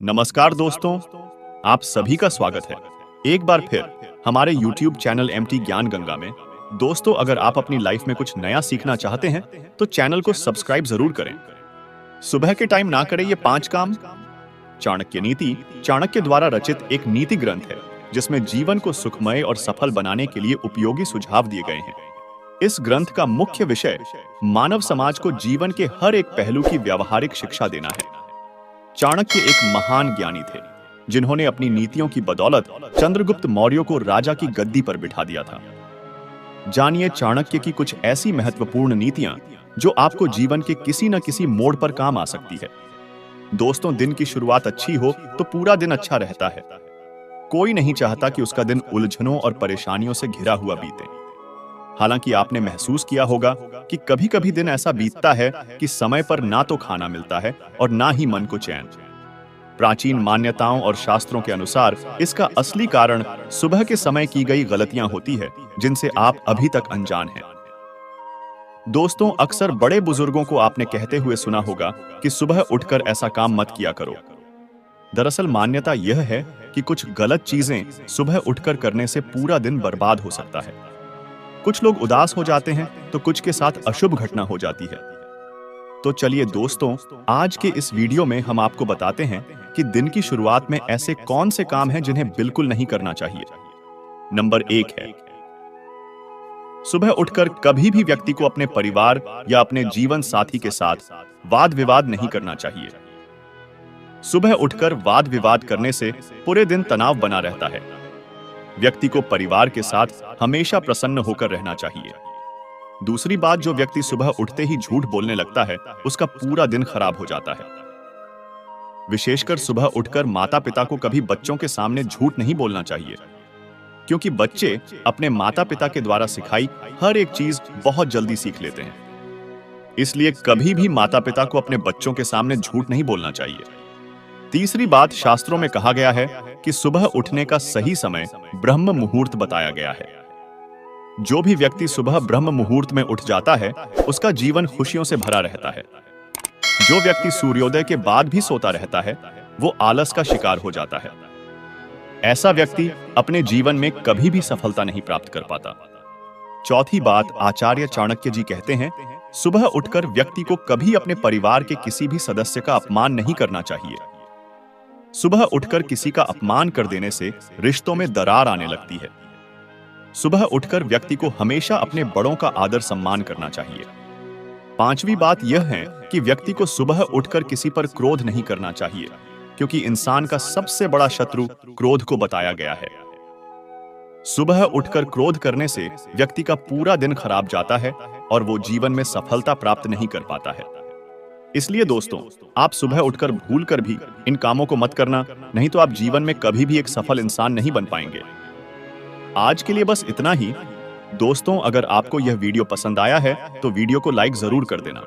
नमस्कार दोस्तों, आप सभी का स्वागत है एक बार फिर हमारे YouTube चैनल MT ज्ञान गंगा में। दोस्तों, अगर आप अपनी लाइफ में कुछ नया सीखना चाहते हैं तो चैनल को सब्सक्राइब जरूर करें। सुबह के टाइम ना करें ये 5 काम। चाणक्य नीति चाणक्य द्वारा रचित एक नीति ग्रंथ है जिसमें जीवन को सुखमय और सफल बनाने के लिए उपयोगी सुझाव दिए गए हैं। इस ग्रंथ का मुख्य विषय मानव समाज को जीवन के हर एक पहलू की व्यावहारिक शिक्षा देना है। चाणक्य एक महान ज्ञानी थे जिन्होंने अपनी नीतियों की बदौलत चंद्रगुप्त मौर्य को राजा की गद्दी पर बिठा दिया था। जानिए चाणक्य की कुछ ऐसी महत्वपूर्ण नीतियां जो आपको जीवन के किसी न किसी मोड़ पर काम आ सकती है। दोस्तों, दिन की शुरुआत अच्छी हो तो पूरा दिन अच्छा रहता है। कोई नहीं चाहता कि उसका दिन उलझनों और परेशानियों से घिरा हुआ बीते। हालांकि आपने महसूस किया होगा कि कभी-कभी दिन ऐसा बीतता है कि समय पर ना तो खाना मिलता है और ना ही मन को चैन। प्राचीन मान्यताओं और शास्त्रों के अनुसार इसका असली कारण सुबह के समय की गई गलतियां होती है जिनसे आप अभी तक अनजान हैं। दोस्तों, अक्सर बड़े बुजुर्गों को आपने कहते हुए सुना होगा कि सुबह उठकर ऐसा काम मत किया करो। दरअसल मान्यता यह है कि कुछ गलत चीजें सुबह उठकर करने से पूरा दिन बर्बाद हो सकता है। कुछ लोग उदास हो जाते हैं तो कुछ के साथ अशुभ घटना हो जाती है। तो चलिए दोस्तों, आज के इस वीडियो में हम आपको बताते हैं कि दिन की शुरुआत में ऐसे कौन से काम हैं जिन्हें बिल्कुल नहीं करना चाहिए। नंबर 1 है, सुबह उठकर कभी भी व्यक्ति को अपने परिवार या अपने जीवन साथी के साथ वाद विवाद नहीं करना चाहिए। सुबह उठकर वाद विवाद करने से पूरे दिन तनाव बना रहता है। व्यक्ति को परिवार के साथ हमेशा प्रसन्न होकर रहना चाहिए। दूसरी बात, जो व्यक्ति सुबह उठते ही झूठ बोलने लगता है उसका पूरा दिन खराब हो जाता है। विशेषकर सुबह उठकर माता पिता को कभी बच्चों के सामने झूठ नहीं बोलना चाहिए, क्योंकि बच्चे अपने माता पिता के द्वारा सिखाई हर एक चीज बहुत जल्दी सीख लेते हैं। इसलिए कभी भी माता पिता को अपने बच्चों के सामने झूठ नहीं बोलना चाहिए। तीसरी बात, शास्त्रों में कहा गया है कि सुबह उठने का सही समय ब्रह्म मुहूर्त बताया गया है। जो भी व्यक्ति सुबह ब्रह्म मुहूर्त में उठ जाता है उसका जीवन खुशियों से भरा रहता है। जो व्यक्ति सूर्योदय के बाद भी सोता रहता है वो आलस का शिकार हो जाता है। ऐसा व्यक्ति अपने जीवन में कभी भी सफलता नहीं प्राप्त कर पाता। चौथी बात, आचार्य चाणक्य जी कहते हैं, सुबह उठकर व्यक्ति को कभी अपने परिवार के किसी भी सदस्य का अपमान नहीं करना चाहिए। सुबह उठकर किसी का अपमान कर देने से रिश्तों में दरार आने लगती है। सुबह उठकर व्यक्ति को हमेशा अपने बड़ों का आदर सम्मान करना चाहिए। पांचवी बात यह है कि व्यक्ति को सुबह उठकर किसी पर क्रोध नहीं करना चाहिए, क्योंकि इंसान का सबसे बड़ा शत्रु क्रोध को बताया गया है। सुबह उठकर क्रोध करने से व्यक्ति का पूरा दिन खराब जाता है और वो जीवन में सफलता प्राप्त नहीं कर पाता है। इसलिए दोस्तों, आप सुबह उठकर भूलकर भी इन कामों को मत करना, नहीं तो आप जीवन में कभी भी एक सफल इंसान नहीं बन पाएंगे। आज के लिए बस इतना ही। दोस्तों, अगर आपको यह वीडियो पसंद आया है तो वीडियो को लाइक जरूर कर देना।